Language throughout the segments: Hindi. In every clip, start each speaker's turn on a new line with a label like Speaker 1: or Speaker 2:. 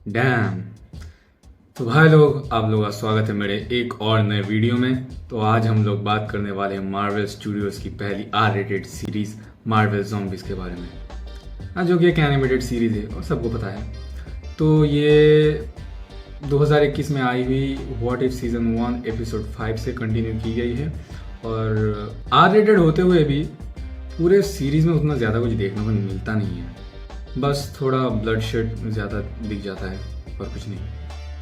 Speaker 1: डैम। तो भाई लोग, आप लोगों का स्वागत है मेरे एक और नए वीडियो में। तो आज हम लोग बात करने वाले हैं मार्वल स्टूडियोज की पहली R rated series Marvel Zombies के बारे में। हाँ, जो कि एक एनिमेटेड सीरीज है और सबको पता है। तो ये 2021 में आई हुई व्हाट इफ सीजन 1 एपिसोड 5 से कंटिन्यू की गई है। और आर रेटेड होते हुए भी पूरे सीरीज में उतना ज़्यादा कुछ देखने को मिलता नहीं है। बस थोड़ा ब्लड शेड ज़्यादा दिख जाता है और कुछ नहीं।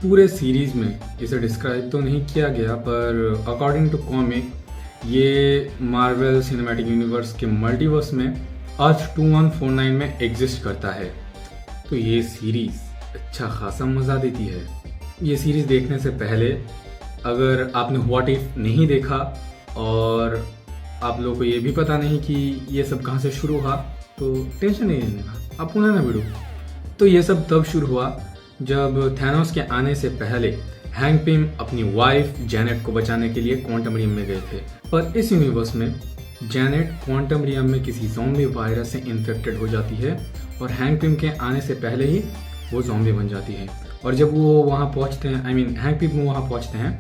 Speaker 1: पूरे सीरीज में इसे डिस्क्राइब तो नहीं किया गया, पर अकॉर्डिंग टू कॉमिक ये मार्वल सिनेमैटिक यूनिवर्स के मल्टीवर्स में अर्थ 2149 में एग्जिस्ट करता है। तो ये सीरीज अच्छा खासा मज़ा देती है। ये सीरीज देखने से पहले अगर आपने व्हाट इफ नहीं देखा और आप लोगों को ये भी पता नहीं कि ये सब कहाँ से शुरू हुआ, तो टेंशन नहीं लेने का, आप पुनः ना भिड़ो। तो ये सब तब शुरू हुआ जब थैनोस के आने से पहले हैंक पिम अपनी वाइफ जैनेट को बचाने के लिए क्वांटम रियम में गए थे। पर इस यूनिवर्स में जैनेट क्वांटम रियम में किसी ज़ॉम्बी वायरस से इन्फेक्टेड हो जाती है और हैंक पिम के आने से पहले ही वो ज़ॉम्बी बन जाती है। और जब वो वहाँ पहुँचते हैं, हैंक पिम वहाँ पहुँचते हैं,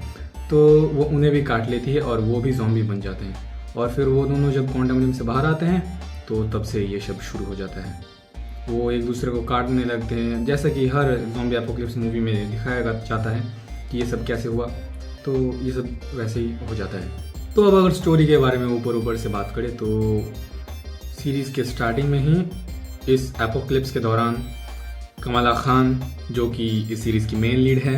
Speaker 1: तो वो उन्हें भी काट लेती है और वो भी ज़ॉम्बी बन जाते हैं। और फिर वो दोनों जब क्वांटम रियम से बाहर आते हैं तो तब से ये सब शुरू हो जाता है। वो एक दूसरे को काटने लगते हैं, जैसा कि हर ज़ॉम्बी एपोकलिप्स मूवी में दिखाया जाता है कि ये सब कैसे हुआ। तो ये सब वैसे ही हो जाता है। तो अब अगर स्टोरी के बारे में ऊपर से बात करें तो सीरीज़ के स्टार्टिंग में ही इस एपोकलिप्स के दौरान कमाला खान, जो कि इस सीरीज़ की मेन लीड है,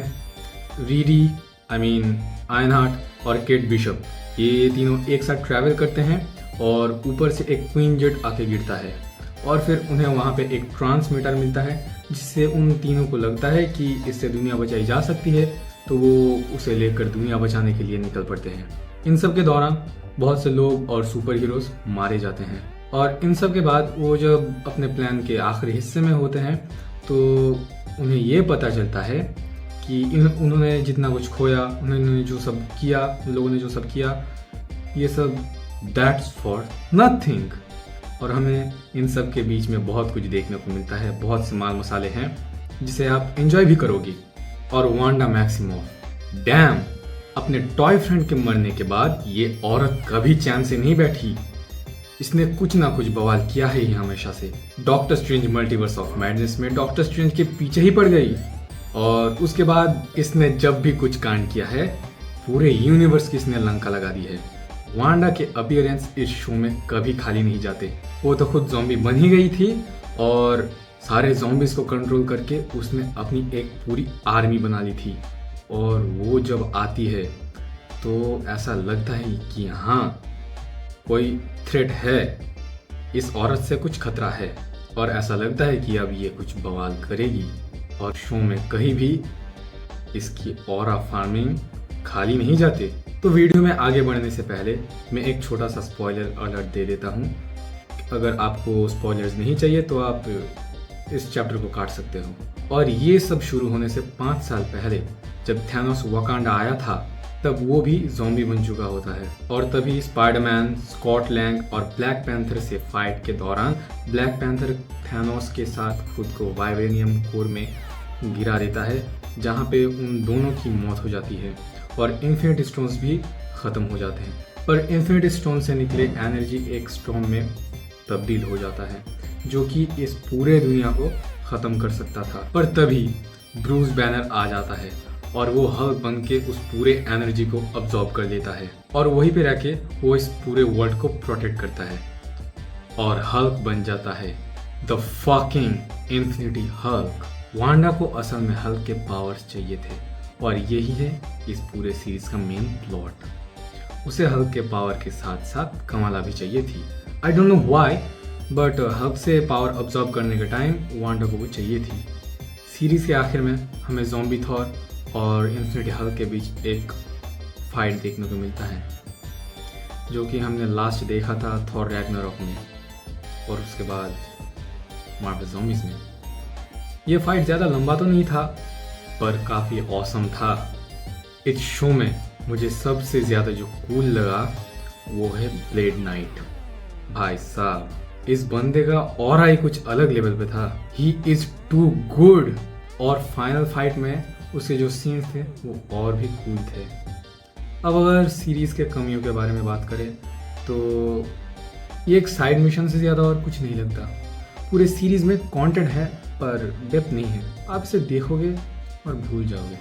Speaker 1: रीडी आयनहार्ट और केट बिशप, ये तीनों एक साथ ट्रैवल करते हैं और ऊपर से एक क्वीन जेट आके गिरता है और फिर उन्हें वहाँ पे एक ट्रांसमीटर मिलता है जिससे उन तीनों को लगता है कि इससे दुनिया बचाई जा सकती है। तो वो उसे लेकर दुनिया बचाने के लिए निकल पड़ते हैं। इन सब के दौरान बहुत से लोग और सुपर हीरोज मारे जाते हैं और इन सब के बाद वो जब अपने प्लान के आखिरी हिस्से में होते हैं तो उन्हें ये पता चलता है कि उन्होंने जितना कुछ खोया, उन्होंने जो सब किया, उन लोगों ने जो सब किया, ये सब दैट्स फॉर नथिंग। और हमें इन सब के बीच में बहुत कुछ देखने को मिलता है, बहुत से माल मसाले हैं जिसे आप एंजॉय भी करोगे। और वांडा मैक्सिमोफ, डैम, अपने टॉय फ्रेंड के मरने के बाद ये औरत कभी चैन से नहीं बैठी। इसने कुछ ना कुछ बवाल किया है ही हमेशा से। Doctor strange multiverse of madness में डॉक्टर स्ट्रेंज के पीछे ही पड़ गई और उसके बाद इसने जब भी कुछ कांड किया है पूरे यूनिवर्स की इसने लंका लगा दी है। वांडा के अपीयरेंस इस शो में कभी खाली नहीं जाते। वो तो खुद ज़ॉम्बी बन ही गई थी और सारे ज़ॉम्बीज़ को कंट्रोल करके उसने अपनी एक पूरी आर्मी बना ली थी। और वो जब आती है तो ऐसा लगता है कि हाँ, कोई थ्रेट है, इस औरत से कुछ खतरा है और ऐसा लगता है कि अब ये कुछ बवाल करेगी। और शो में कहीं भी इसकी ऑरा फार्मिंग खाली नहीं जाते। तो वीडियो में आगे बढ़ने से पहले मैं एक छोटा सा स्पॉइलर अलर्ट दे देता हूँ। अगर आपको स्पॉयलर्स नहीं चाहिए तो आप इस चैप्टर को काट सकते हो। और ये सब शुरू होने से 5 साल पहले जब थैनोस वाकांडा आया था तब वो भी ज़ॉम्बी बन चुका होता है। और तभी स्पाइडरमैन, स्कॉट लैंग और ब्लैक पैंथर से फाइट के दौरान ब्लैक पैंथर थैनोस के साथ खुद को वाइब्रेनियम कोर में गिरा देता है, जहाँ पे उन दोनों की मौत हो जाती है और इन्फिनिटी स्टोन्स भी ख़त्म हो जाते हैं। पर इन्फिनिटी स्टोन से निकले एनर्जी एक स्टॉर्म में तब्दील हो जाता है जो कि इस पूरे दुनिया को ख़त्म कर सकता था। पर तभी ब्रूस बैनर आ जाता है और वो हल्क बन के उस पूरे एनर्जी को अब्जॉर्ब कर लेता है और वहीं पे रह के वो इस पूरे वर्ल्ड को प्रोटेक्ट करता है और हल्क बन जाता है the fucking infinity Hulk. Wanda को असल में हल्क के पावर्स चाहिए थे और यही है इस पूरे सीरीज का मेन प्लॉट। उसे हल्क के पावर के साथ साथ कमाला भी चाहिए थी। I don't know why, but Hulk से पावर अब्जॉर्ब करने के टाइम वांडा को वो चाहिए थी। सीरीज के आखिर में हमें ज़ॉम्बी थॉर और इन्फिनिटी हल्क के बीच एक फाइट देखने को मिलता है जो कि हमने लास्ट देखा था थॉर रैग्नारॉक में और उसके बाद मार्वल ज़ॉम्बीज़ में। ये फाइट ज़्यादा लंबा तो नहीं था पर काफ़ी ऑसम था। इस शो में मुझे सबसे ज़्यादा जो कूल लगा वो है ब्लेड नाइट। भाई साहब, इस बंदे का ऑरा ही कुछ अलग लेवल पे था। He is too good. और फाइनल फाइट में उसके जो सीन्स थे वो और भी कूल थे। अब अगर सीरीज़ के कमियों के बारे में बात करें तो ये एक साइड मिशन से ज़्यादा और कुछ नहीं लगता। पूरे सीरीज़ में कंटेंट है पर डेप्थ नहीं है। आप इसे देखोगे और भूल जाओगे,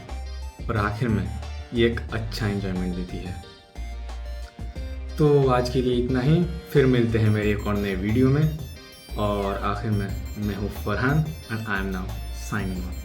Speaker 1: पर आखिर में ये एक अच्छा एंजॉयमेंट देती है। तो आज के लिए इतना ही, फिर मिलते हैं मेरे एक और नए वीडियो में। और आखिर में मैं हूँ Farhan and I am now signing off.